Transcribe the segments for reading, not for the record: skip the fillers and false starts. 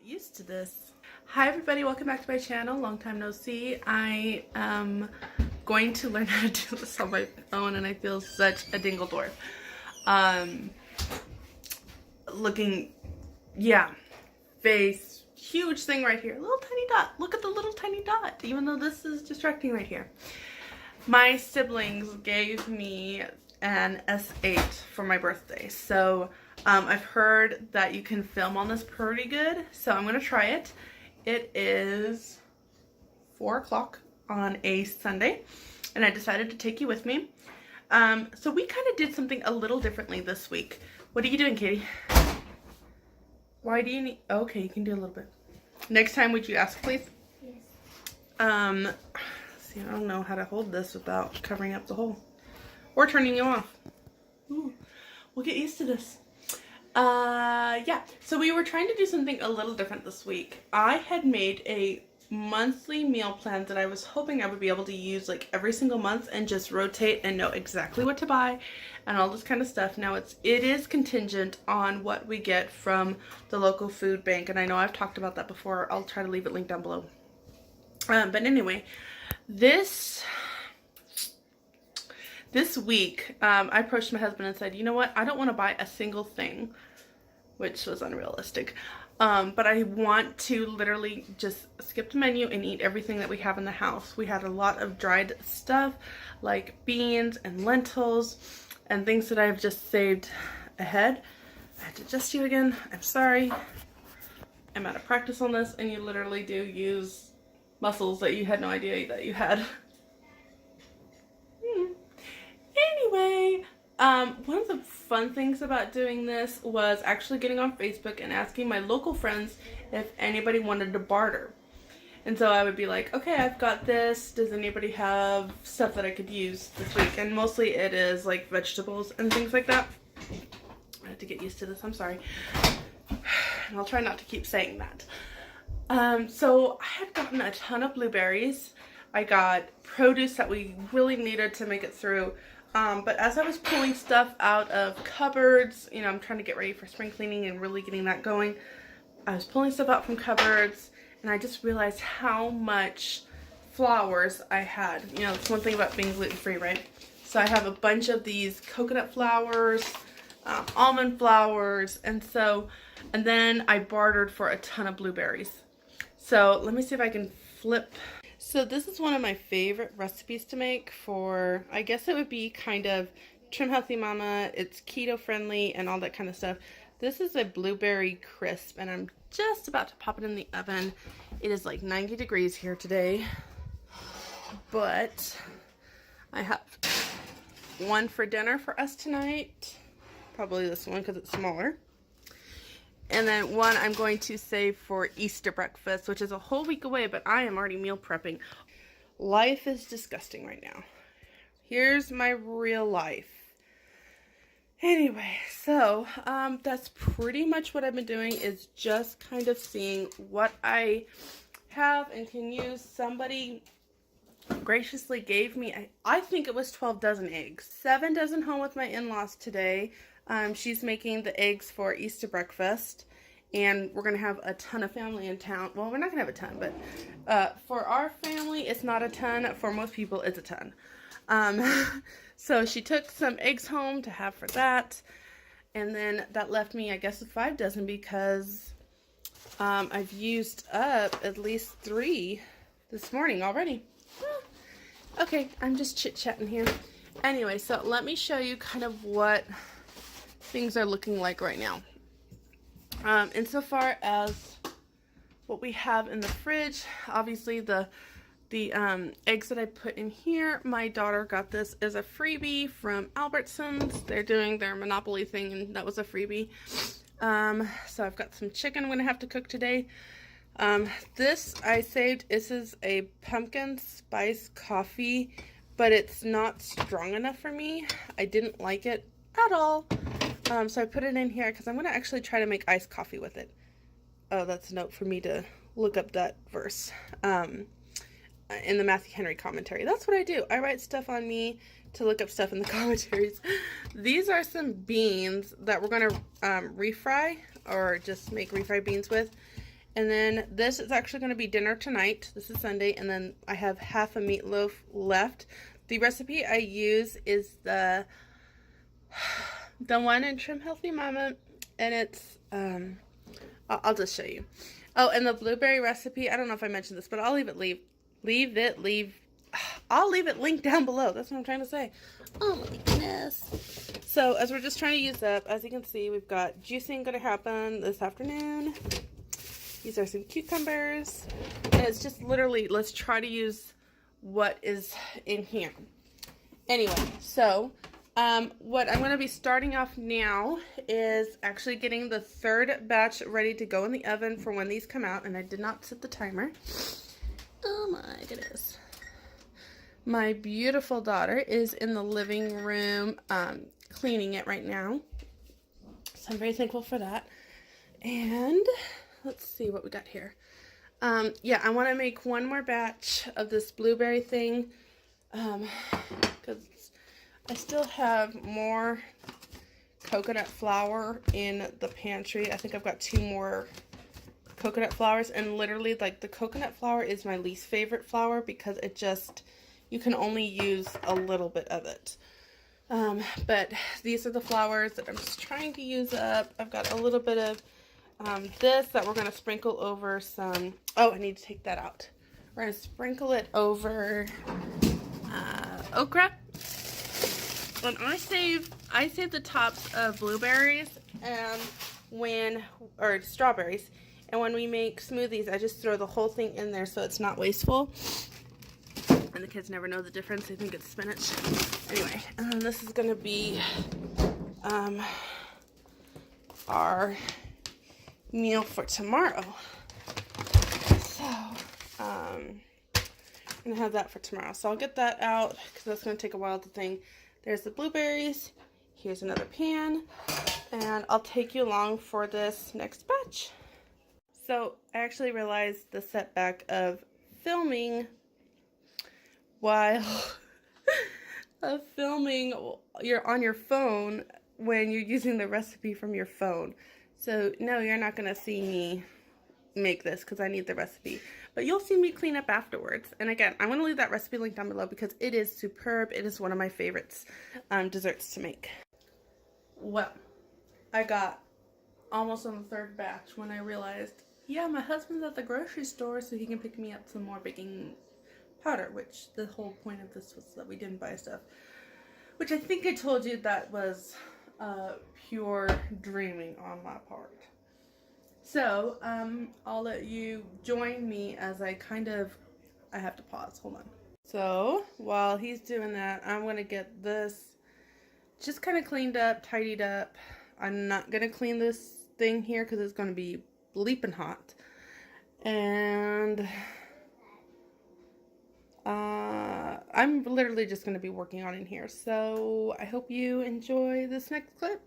used to this. Hi everybody, welcome back to my channel. Long time no see. I am going to learn how to do this on my phone and I feel such a dingle dwarf. Face, huge thing right here. Little tiny dot. Look at the little tiny dot, even though this is distracting right here. My siblings gave me an S8 for my birthday. So I've heard that you can film on this pretty good. So I'm going to try it. It is 4 o'clock on a Sunday. And I decided to take you with me. So we kind of did something a little differently this week. What are you doing, Katie? Why do you need... Okay, you can do a little bit. Next time, would you ask, please? Yes. See, I don't know how to hold this without covering up the hole. Or turning you off. Ooh, we'll get used to this. Yeah. So we were trying to do something a little different this week. I had made a monthly meal plan that I was hoping I would be able to use like every single month and just rotate and know exactly what to buy and all this kind of stuff. Now it is contingent on what we get from the local food bank, and I know I've talked about that before. I'll try to leave it linked down below. But anyway, this week I approached my husband and said, you know what, I don't want to buy a single thing, which was unrealistic. But I want to literally just skip the menu and eat everything that we have in the house. We had a lot of dried stuff like beans and lentils and things that I've just saved ahead. I had to adjust you again. I'm sorry. I'm out of practice on this, and you literally do use muscles that you had no idea that you had. Anyway, one of the fun things about doing this was actually getting on Facebook and asking my local friends if anybody wanted to barter. And so I would be like, okay, I've got this. Does anybody have stuff that I could use this week? And mostly it is like vegetables and things like that. I have to get used to this. I'm sorry. And I'll try not to keep saying that. So I had gotten a ton of blueberries. I got produce that we really needed to make it through. But as I was pulling stuff out of cupboards, you know, I'm trying to get ready for spring cleaning and really getting that going. I was pulling stuff out from cupboards, and I just realized how much flours I had. You know, it's one thing about being gluten-free, right? So I have a bunch of these coconut flours, almond flours, and then I bartered for a ton of blueberries. So let me see if I can flip. So this is one of my favorite recipes to make for, I guess it would be kind of Trim Healthy Mama. It's keto friendly and all that kind of stuff. This is a blueberry crisp, and I'm just about to pop it in the oven. It is like 90 degrees here today, but I have one for dinner for us tonight. Probably this one because it's smaller. And then one I'm going to save for Easter breakfast, which is a whole week away, but I am already meal prepping. Life is disgusting right now. Here's my real life. Anyway, so that's pretty much what I've been doing, is just kind of seeing what I have and can use. Somebody graciously gave me, I think it was 12 dozen eggs. 7 dozen home with my in-laws today. She's making the eggs for Easter breakfast, and we're going to have a ton of family in town. Well, we're not going to have a ton, but for our family, it's not a ton. For most people, it's a ton. So she took some eggs home to have for that, and then that left me, I guess, with 5 dozen because I've used up at least 3 this morning already. Okay, I'm just chit-chatting here. Anyway, so let me show you kind of what things are looking like right now. Insofar as what we have in the fridge, obviously the eggs that I put in here, my daughter got this as a freebie from Albertsons. They're doing their Monopoly thing, and that was a freebie. So I've got some chicken I'm gonna have to cook today. This I saved. This is a pumpkin spice coffee, but it's not strong enough for me. I didn't like it at all. So I put it in here because I'm going to actually try to make iced coffee with it. Oh, that's a note for me to look up that verse in the Matthew Henry commentary. That's what I do. I write stuff on me to look up stuff in the commentaries. These are some beans that we're going to refry, or just make refried beans with. And then this is actually going to be dinner tonight. This is Sunday, and then I have half a meatloaf left. The recipe I use is the one in Trim Healthy Mama, and it's I'll just show you. Oh, and the blueberry recipe, I don't know if I mentioned this, but I'll leave it linked down below. That's what I'm trying to say. Oh my goodness. So as we're just trying to use up, as you can see, we've got juicing going to happen this afternoon. These are some cucumbers. And it's just literally, let's try to use what is in here. Anyway, so what I'm going to be starting off now is actually getting the third batch ready to go in the oven for when these come out. And I did not set the timer. Oh my goodness. My beautiful daughter is in the living room cleaning it right now. So I'm very thankful for that. And let's see what we got here. Yeah, I want to make one more batch of this blueberry thing because I still have more coconut flour in the pantry. I think I've got 2 more coconut flours, and literally, like, the coconut flour is my least favorite flour because it just, you can only use a little bit of it. But these are the flours that I'm just trying to use up. I've got a little bit of this that we're going to sprinkle over some, oh, I need to take that out. We're going to sprinkle it over okra. And I save the tops of blueberries or strawberries, and when we make smoothies, I just throw the whole thing in there so it's not wasteful. And the kids never know the difference. They think it's spinach. Anyway, and then this is going to be our meal for tomorrow. So, I'm going to have that for tomorrow. So I'll get that out because that's going to take a while to thing. There's the blueberries. Here's another pan. And I'll take you along for this next batch. So I actually realized the setback of filming while you're on your phone when you're using the recipe from your phone. So no, you're not going to see me make this because I need the recipe. But you'll see me clean up afterwards. And again, I'm going to leave that recipe link down below because it is superb. It is one of my favorites desserts to make. Well, I got almost on the third batch when I realized, yeah, my husband's at the grocery store so he can pick me up some more baking powder, which the whole point of this was that we didn't buy stuff. Which I think I told you that was pure dreaming on my part. So, I'll let you join me as I have to pause. Hold on. So, while he's doing that, I'm going to get this just kind of cleaned up, tidied up. I'm not going to clean this thing here because it's going to be bleeping hot. And I'm literally just going to be working on in here. So, I hope you enjoy this next clip.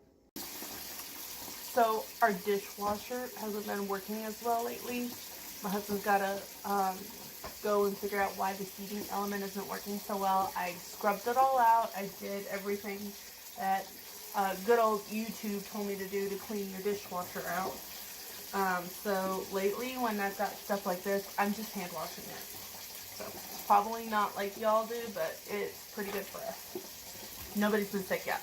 So our dishwasher hasn't been working as well lately. My husband's got to go and figure out why the heating element isn't working so well. I scrubbed it all out. I did everything that good old YouTube told me to do to clean your dishwasher out. So lately when I've got stuff like this, I'm just hand washing it. So probably not like y'all do, but it's pretty good for us. Nobody's been sick yet.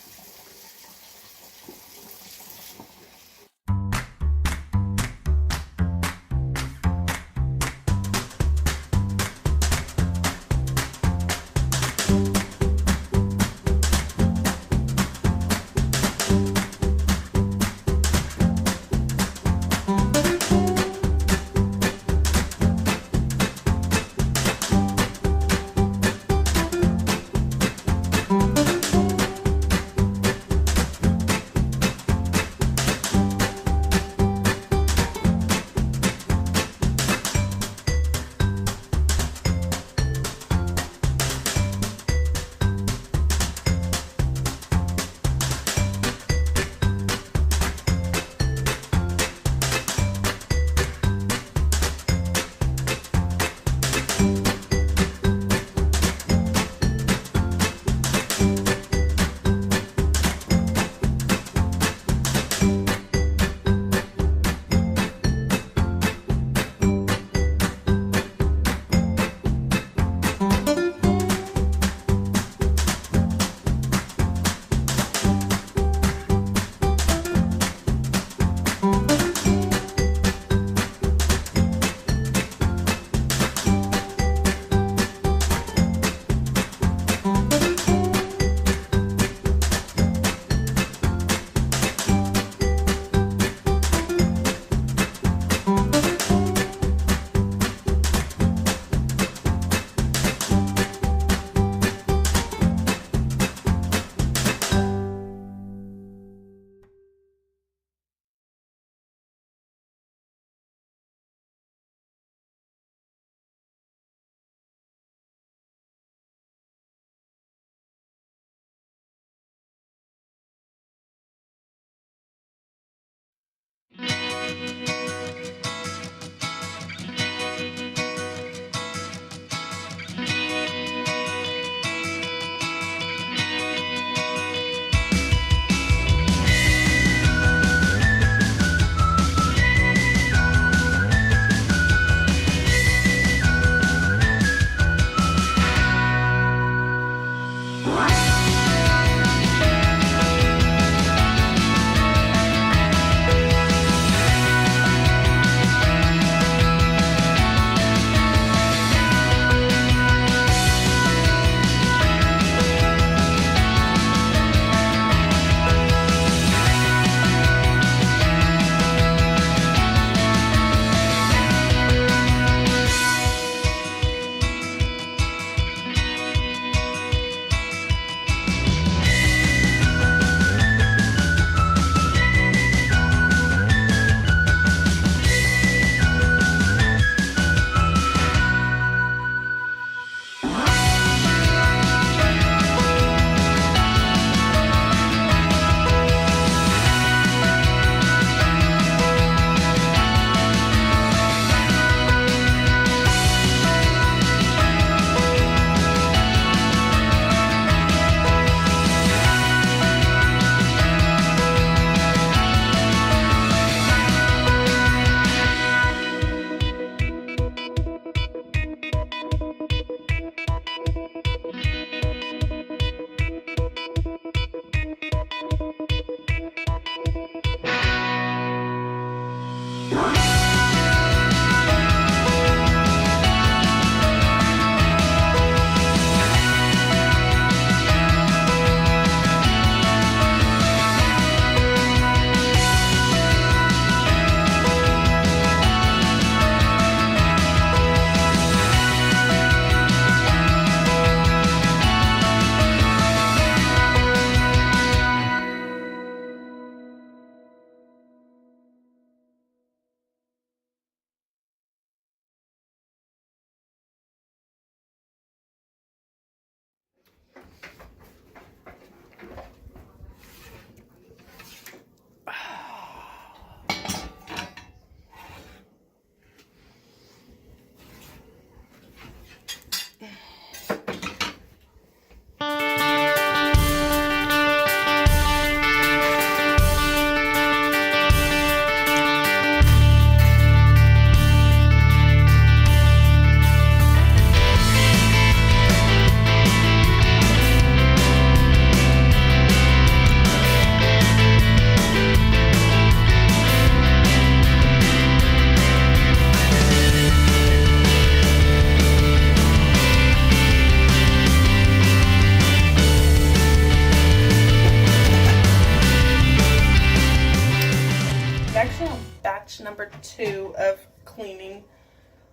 2 of cleaning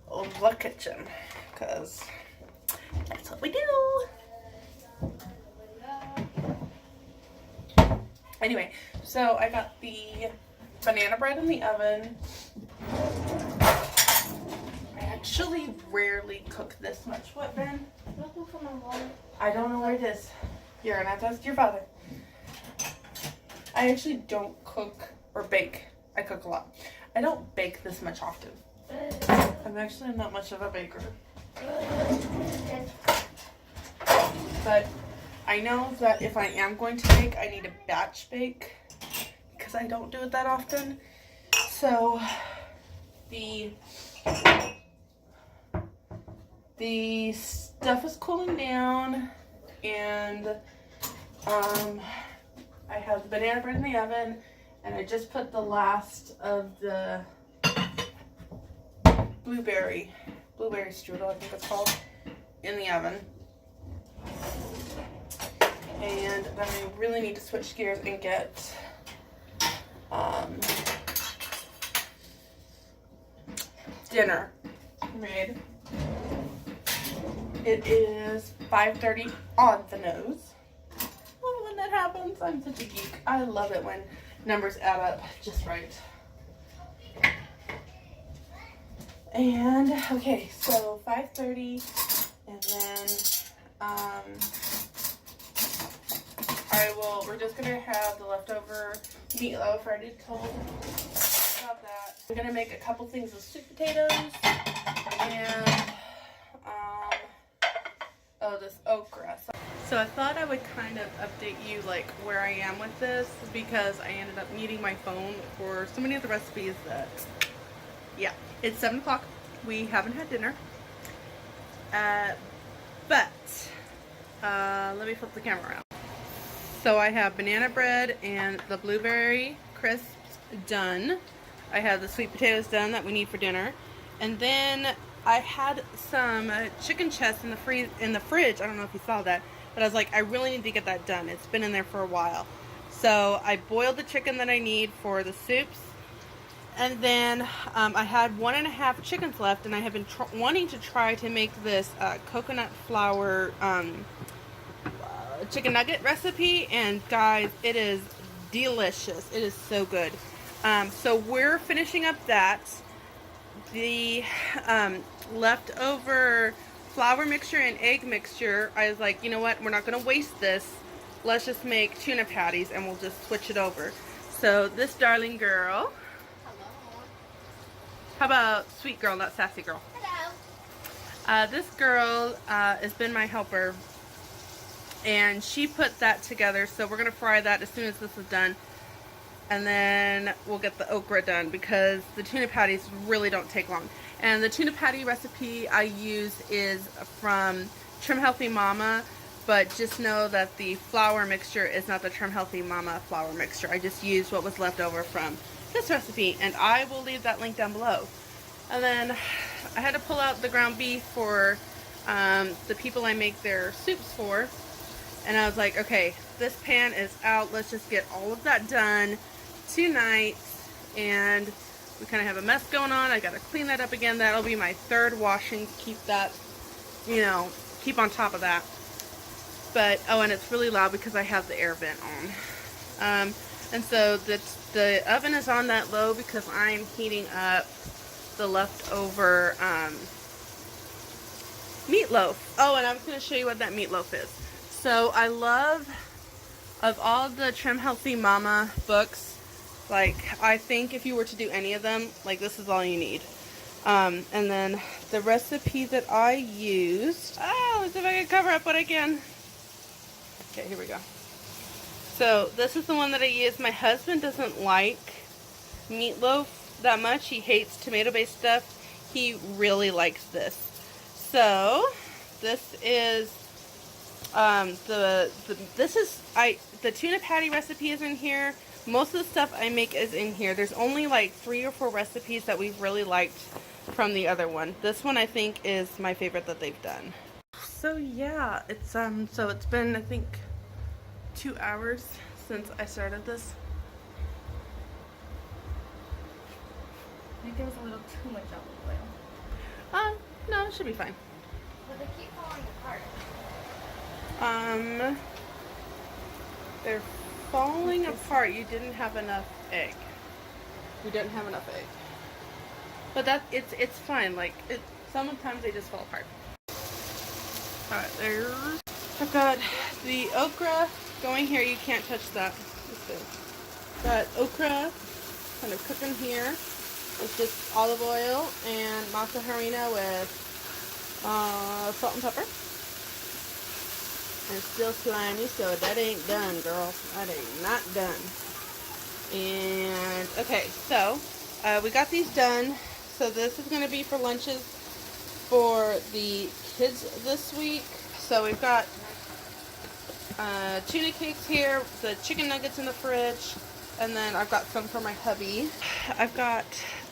the kitchen, because that's what we do. Anyway, so I got the banana bread in the oven. I actually rarely cook this much. What, Ben? Nothing for my wallet. I don't know where it is. You're gonna have to ask your father. I actually don't cook or bake. I cook a lot. I don't bake this much often. I'm actually not much of a baker. But I know that if I am going to bake, I need a batch bake because I don't do it that often. So the stuff is cooling down, and I have the banana bread in the oven, and I just put the last of the blueberry strudel, I think it's called, in the oven. And then I really need to switch gears and get dinner made. It is 5:30 on the nose. Well, when that happens, I'm such a geek. I love it when numbers add up just right. And okay, so 5:30, and then we're just gonna have the leftover meatloaf. I already told about that. I'm gonna make a couple things of sweet potatoes and this okra. So I thought I would kind of update you like where I am with this, because I ended up needing my phone for so many of the recipes that, yeah, it's 7 o'clock. We haven't had dinner. But let me flip the camera around. So I have banana bread and the blueberry crisps done. I have the sweet potatoes done that we need for dinner. And then I had some chicken chest in the fridge. I don't know if you saw that, but I was like, I really need to get that done. It's been in there for a while. So I boiled the chicken that I need for the soups. And then I had 1.5 chickens left, and I have been wanting to try to make this coconut flour chicken nugget recipe, and guys, it is delicious. It is so good. So we're finishing up that. The leftover flour mixture and egg mixture, I was like, you know what, we're not going to waste this. Let's just make tuna patties, and we'll just switch it over. So this darling girl. How about sweet girl, not sassy girl? Hello. This girl has been my helper, and she put that together. So we're going to fry that as soon as this is done. And then we'll get the okra done, because the tuna patties really don't take long. And the tuna patty recipe I use is from Trim Healthy Mama, but just know that the flour mixture is not the Trim Healthy Mama flour mixture. I just used what was left over from this recipe, and I will leave that link down below. And then I had to pull out the ground beef for the people I make their soups for, and I was like, okay, this pan is out. Let's just get all of that done tonight. And we kind of have a mess going on. I got to clean that up again. That'll be my 3rd washing to keep that, you know, keep on top of that. But oh, and it's really loud because I have the air vent on. And so the oven is on that low because I'm heating up the leftover meatloaf. Oh, and I was going to show you what that meatloaf is. So I love, of all the Trim Healthy Mama books, like, I think if you were to do any of them, like, this is all you need. And then the recipe that I used, let's see if I can cover up what I can. Okay, here we go. So this is the one that I use. My husband doesn't like meatloaf that much. He hates tomato-based stuff. He really likes this. So this is the tuna patty recipe is in here. Most of the stuff I make is in here. There's only like 3 or 4 recipes that we've really liked from the other one. This one I think is my favorite that they've done. So yeah, it's been, I think, 2 hours since I started this. think there was a little too much olive oil. No, it should be fine. But they keep falling apart. They're falling apart. You didn't have enough egg. You didn't have enough egg. But it's fine. Like sometimes they just fall apart. Alright, there's I've got the okra going here. You can't touch that. Got okra kind of cooking here. It's just olive oil and masa harina with salt and pepper. And it's still slimy, so that ain't done, girl. That ain't not done. And okay, so we got these done. So this is going to be for lunches for the kids this week. So we've got tuna cakes here, the chicken nuggets in the fridge, and then I've got some for my hubby. I've got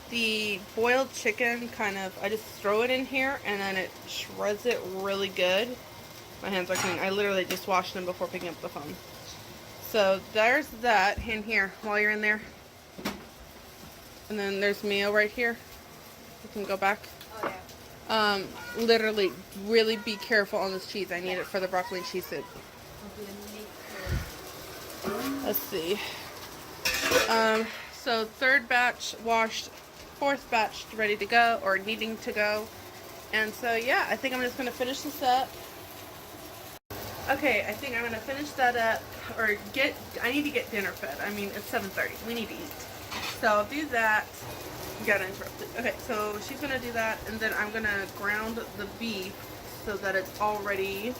the boiled chicken I just throw it in here and then it shreds it really good. My hands are clean. I literally just washed them before picking up the phone. So there's that in here while you're in there. And then there's mayo right here. You can go back. Oh yeah. Literally, really be careful on this cheese. I need it for the broccoli and cheese soup. Let's see. So third batch washed, fourth batch ready to go or needing to go. And so yeah, I think I'm just gonna finish this up. Okay, I think I'm gonna finish that up or I need to get dinner fed. I mean, it's 7:30. We need to eat. So I'll do that. Got interrupted. Okay, so she's gonna do that, and then I'm gonna ground the beef so that it's already.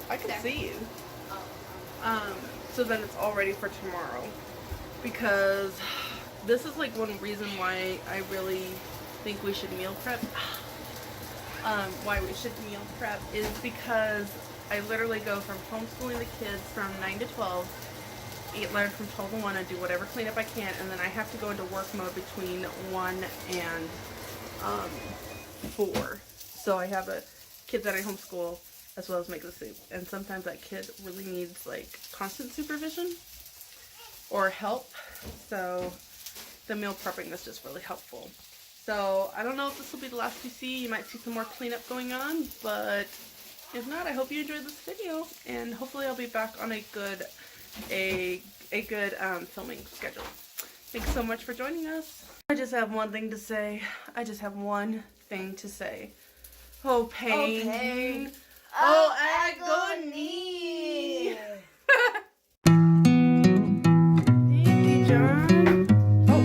I can see you. So then it's all ready for tomorrow, because this is like one reason why I really think we should meal prep. Why we should meal prep is because I literally go from homeschooling the kids from 9 to 12. Eat lunch from 12 to 1 and do whatever cleanup I can, and then I have to go into work mode between 1 and 4. So I have a kid that I homeschool as well as make the soup, and sometimes that kid really needs like constant supervision or help, so the meal prepping is just really helpful. So I don't know if this will be the last you see. You might see some more cleanup going on, but if not, I hope you enjoyed this video, and hopefully I'll be back on a good filming schedule. Thanks so much for joining us. I just have one thing to say. Oh, pain. Oh, pain. Oh, agony. Thank you, John. Oh,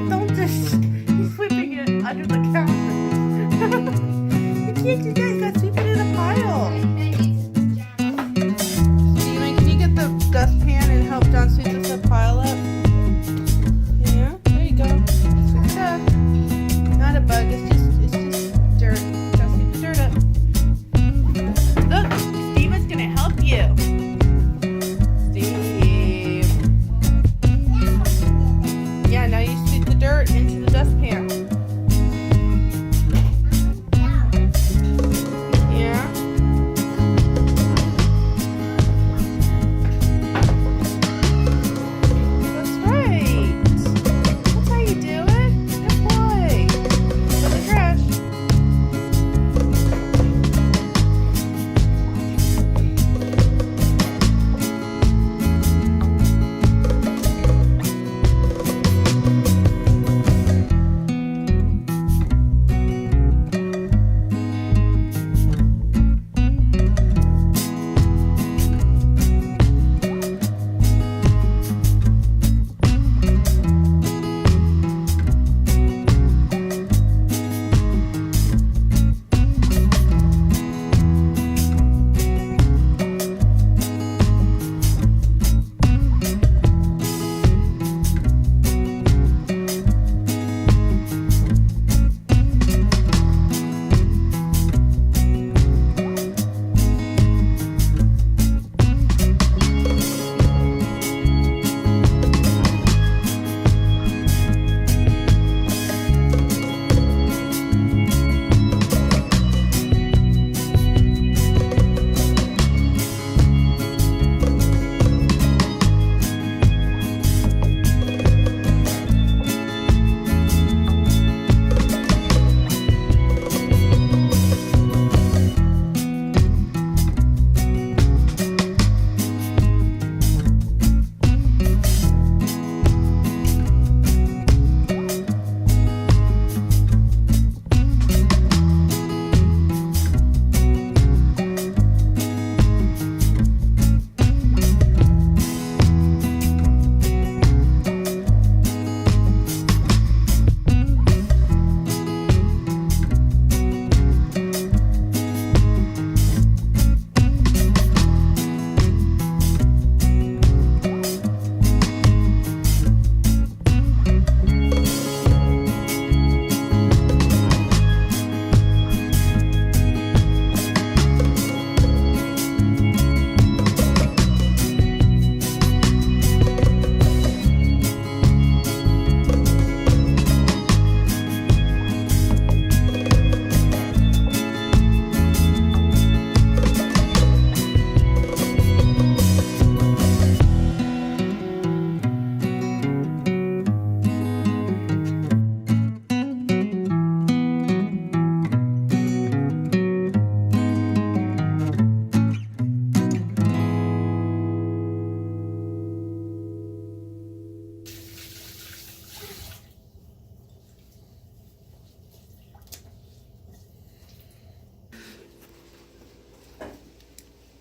don't just. He's sweeping it under the counter. You guys got to sweep it in a pile. Steven, can you get the dustpan and help John sweep this pile up? Yeah, there you go. It's not a bug, it's just dirt. Just sweep the dirt up. Look, Steven's gonna help you. Steve. Yeah, now you sweep the dirt into the dustpan. Yeah. That's right. That's how you do it. Good boy. For the trash.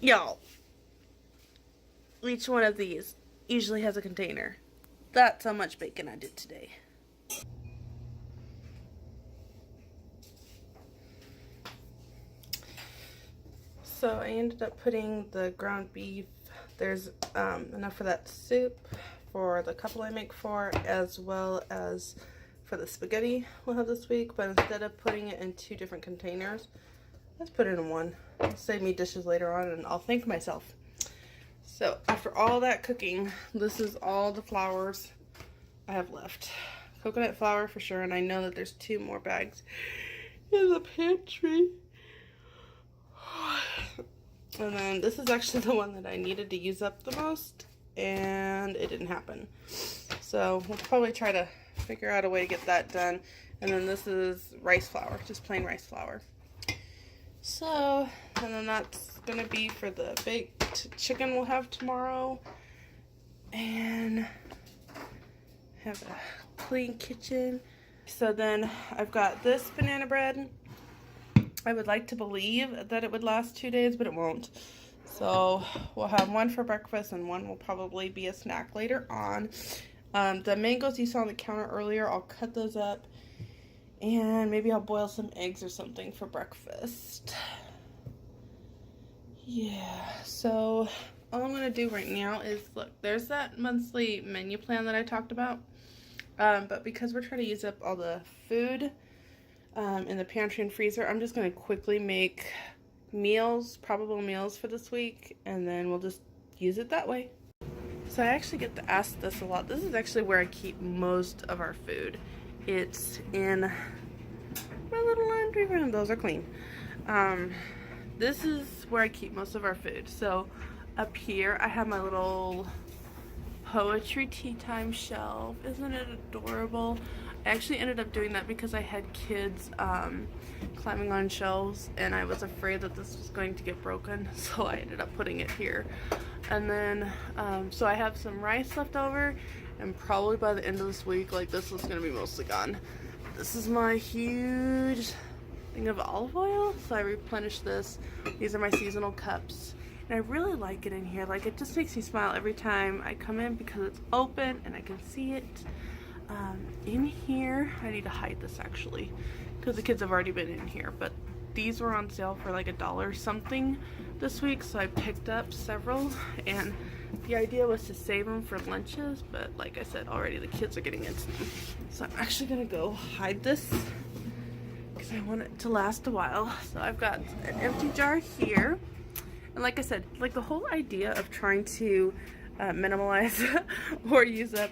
Y'all, each one of these usually has a container. That's how much bacon I did today. So I ended up putting the ground beef. There's enough for that soup, for the couple I make for, as well as for the spaghetti we'll have this week. But instead of putting it in 2 different containers, let's put it in one. It'll save me dishes later on and I'll thank myself. So after all that cooking, this is all the flours I have left. Coconut flour for sure, and I know that there's 2 more bags in the pantry. And then this is actually the one that I needed to use up the most, and it didn't happen. So we'll probably try to figure out a way to get that done. And then this is rice flour, just plain rice flour. So, and then that's gonna be for the baked chicken we'll have tomorrow. And have a clean kitchen. So then I've got this banana bread. I would like to believe that it would last 2 days, but it won't. So we'll have one for breakfast and one will probably be a snack later on. The mangoes you saw on the counter earlier, I'll cut those up. And maybe I'll boil some eggs or something for breakfast. Yeah, so all I'm going to do right now is, look, there's that monthly menu plan that I talked about. But because we're trying to use up all the food in the pantry and freezer, I'm just going to quickly make meals, probable meals for this week, and then we'll just use it that way. So I actually get to ask this a lot. This is actually where I keep most of our food. It's in my little laundry room. Those are clean. This is where I keep most of our food. So up here I have my little poetry tea time shelf. Isn't it adorable? I actually ended up doing that because I had kids climbing on shelves and I was afraid that this was going to get broken, so I ended up putting it here. And then so I have some rice left over, and probably by the end of this week, like, this is gonna be mostly gone. This is my huge thing of olive oil, so I replenished this. These are my seasonal cups. And I really like it in here. Like, it just makes me smile every time I come in because it's open and I can see it. In here, I need to hide this actually because the kids have already been in here, but these were on sale for like $1 something this week, so I picked up several, and the idea was to save them for lunches, but like I said, already the kids are getting into them. So I'm actually gonna go hide this because I want it to last a while. So I've got an empty jar here. And like I said, like, the whole idea of trying to minimalize or use up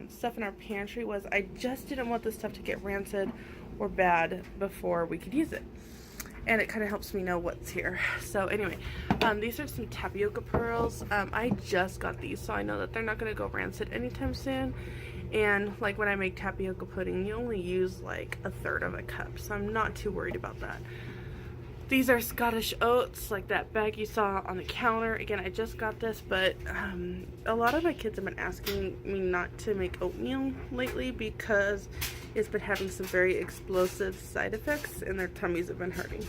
stuff in our pantry was I just didn't want this stuff to get rancid or bad before we could use it. And it kind of helps me know what's here. So anyway, these are some tapioca pearls. I just got these, so I know that they're not going to go rancid anytime soon. And like, when I make tapioca pudding, you only use like 1/3 of a cup, so I'm not too worried about that. These are Scottish oats, like that bag you saw on the counter. Again, I just got this, but a lot of my kids have been asking me not to make oatmeal lately because it's been having some very explosive side effects and their tummies have been hurting.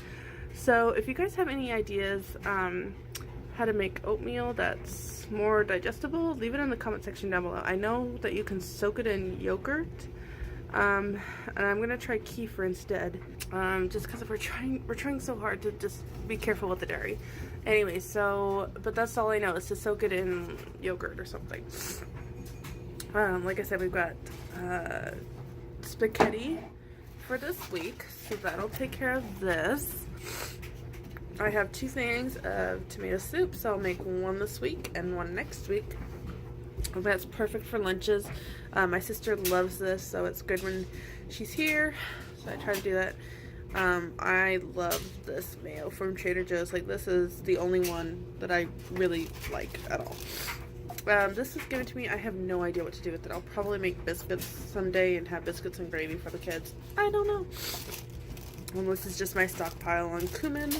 So if you guys have any ideas how to make oatmeal that's more digestible, leave it in the comment section down below. I know that you can soak it in yogurt. And I'm gonna try kefir instead, just because we're trying so hard to just be careful with the dairy. Anyway, so, but that's all I know, is to soak it in yogurt or something. Like I said, we've got spaghetti for this week, so that'll take care of this. I have 2 things of tomato soup, so I'll make one this week and one next week. That's perfect for lunches. My sister loves this, so it's good when she's here, so I try to do that. I love this mayo from Trader Joe's. Like, this is the only one that I really like at all. This was given to me. I have no idea what to do with it. I'll probably make biscuits someday and have biscuits and gravy for the kids. I don't know. And this is just my stockpile on cumin.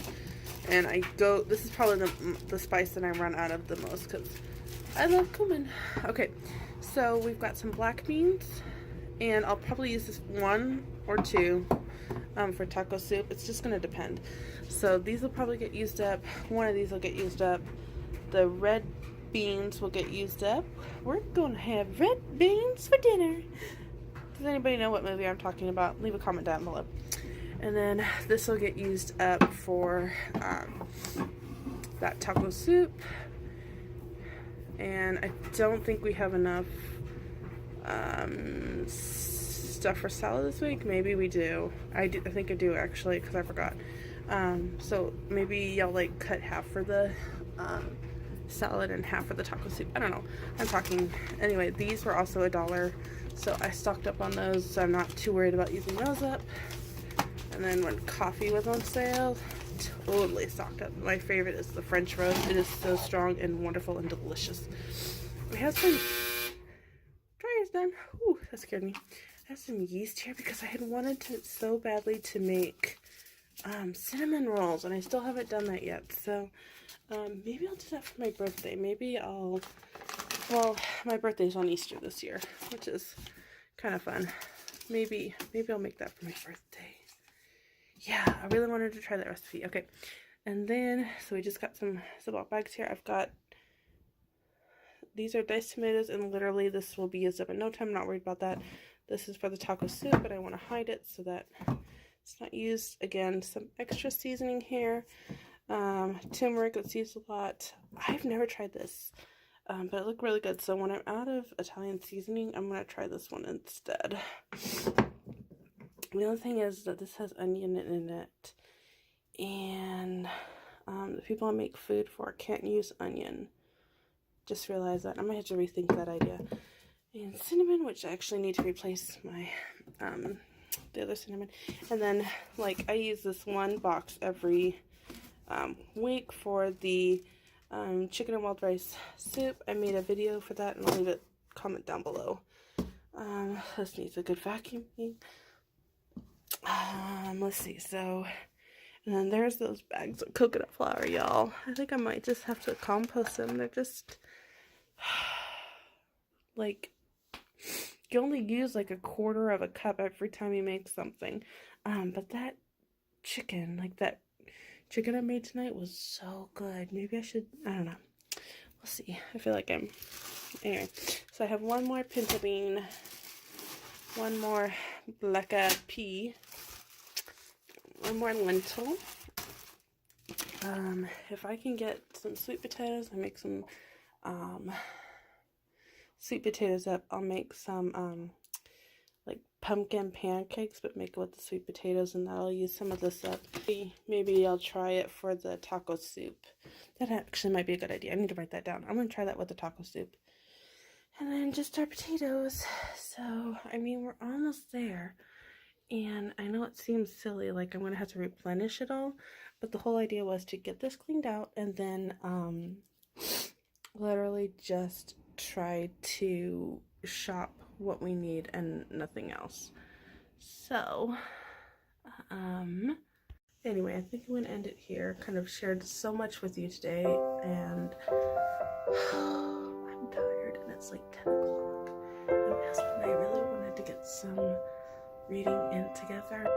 And this is probably the spice that I run out of the most because I love cumin. Okay, so we've got some black beans, and I'll probably use this one or two for taco soup. It's just gonna depend. So these will probably get used up. One of these will get used up. The red beans will get used up. We're gonna have red beans for dinner. Does anybody know what movie I'm talking about? Leave a comment down below. And then this will get used up for that taco soup. And I don't think we have enough stuff for salad this week. Maybe we do. I think I do actually, because I forgot. So maybe y'all like cut half for the salad and half for the taco soup. I don't know. I'm talking. Anyway, these were also $1, so I stocked up on those, so I'm not too worried about using those up. And then when coffee was on sale, totally stocked up. My favorite is the French roast. It is so strong and wonderful and delicious. We have some dryer's done. Ooh, that scared me. I have some yeast here because I had wanted to so badly to make cinnamon rolls, and I still haven't done that yet. So maybe I'll do that for my birthday. Maybe I'll, well, my birthday's on Easter this year, which is kind of fun. Maybe I'll make that for my birthday. Yeah, I really wanted to try that recipe. Okay, and then, so we just got some Ziploc bags here. I've got, these are diced tomatoes, and literally this will be used up in no time. I'm not worried about that. This is for the taco soup, but I want to hide it so that it's not used. Again, some extra seasoning here. Turmeric, that's used a lot. I've never tried this, but it looked really good. So when I'm out of Italian seasoning, I'm going to try this one instead. The other thing is that this has onion in it, and the people I make food for can't use onion. Just realized that. I might have to rethink that idea. And cinnamon, which I actually need to replace my the other cinnamon. And then, like, I use this one box every week for the chicken and wild rice soup. I made a video for that, and I'll leave a comment down below. This needs a good vacuuming. Let's see, so, and then there's those bags of coconut flour, y'all. I think I might just have to compost them. They're just, like, you only use like a quarter of a cup every time you make something. But that chicken, like that chicken I made tonight was so good. Maybe I should, I don't know. We'll see. I feel like I'm, anyway. So I have one more pinto bean, one more black pea, one more lentil. If I can get some sweet potatoes, I make some sweet potatoes up. I'll make some like pumpkin pancakes, but make it with the sweet potatoes, and I'll use some of this up. Maybe I'll try it for the taco soup. That actually might be a good idea. I need to write that down. I'm going to try that with the taco soup. And then just our potatoes. So, I mean, we're almost there. And I know it seems silly, like I'm going to have to replenish it all. But the whole idea was to get this cleaned out and then literally just try to shop what we need and nothing else. So, anyway, I think I'm going to end it here. Kind of shared so much with you today, and I'm tired, and it's like 10 o'clock. And my husband and I really wanted to get some reading in together.